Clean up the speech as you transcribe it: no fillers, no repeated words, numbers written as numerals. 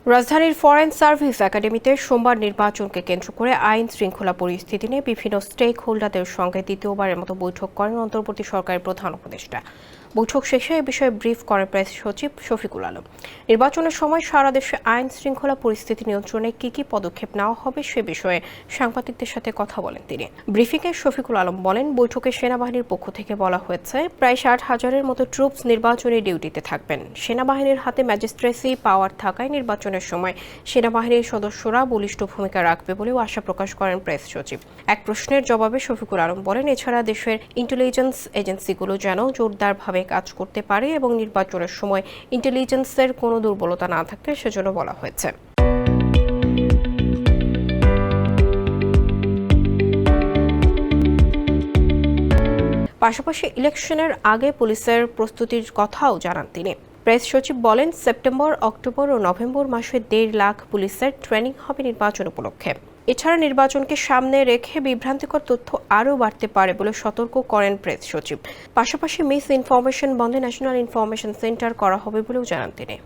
রাজধানীর foreign service একাডেমিতে সোমবার নির্বাচনকে কেন্দ্র করে আইন শৃঙ্খলা পরিস্থিতি নিয়ে বিভিন্ন স্টেক হোল্ডারদের সঙ্গে দ্বিতীয়বারের মতো বৈঠক করেন অন্তর্বর্তী সরকারের প্রধান উপদেষ্টা। বৈঠক শেষে এ বিষয়ে ব্রিফ করেন প্রেস সচিব শফিকুল আলম। নির্বাচনের সময় সারা দেশে আইন শৃঙ্খলা পরিস্থিতি নিয়ন্ত্রণে কী পদক্ষেপ নেওয়া হবে সে বিষয়ে সাংবাদিকদের সাথে কথা বলেন তিনি। ব্রিফিংয়ে শফিকুল আলম বলেন, বৈঠকে সেনাবাহিনীর পক্ষ থেকে বলা হয়েছে প্রায় 60,000-এর মতো ট্রুপস নির্বাচনী ডিউটিতে থাকবেন। সেনাবাহিনীর হাতে ম্যাজিস্ট্রেসি পাওয়ার থাকায় নির্বাচনের সময় সেনাবাহিনীর সদস্যরা বলিষ্ঠ ভূমিকা রাখবে বলেও আশা প্রকাশ করেন প্রেস সচিব। এক প্রশ্নের জবাবে শফিকুল আলম বলেন, এছাড়া দেশের ইন্টেলিজেন্স এজেন্সিগুলো যেন জোরদারভাবে কাজ করতে পারে এবং নির্বাচনের সময় ইন্টেলিজেন্সের কোনো দুর্বলতা না থাকে সেজন্য বলা হয়েছে। পাশাপাশি ইলেকশনের আগে পুলিশের প্রস্তুতির কথাও জানান তিনি। প্রেস সচিব বলেন, সেপ্টেম্বর, অক্টোবর ও নভেম্বর মাসে 1.5 লাখ পুলিশের ট্রেনিং হবে নির্বাচন উপলক্ষে। এছাড়া নির্বাচনকে সামনে রেখে বিভ্রান্তিকর তথ্য আরও বাড়তে পারে বলে সতর্ক করেন প্রেস সচিব। পাশাপাশি মিস ইনফরমেশন বন্ধে ন্যাশনাল ইনফরমেশন সেন্টার করা হবে বলেও জানান তিনি।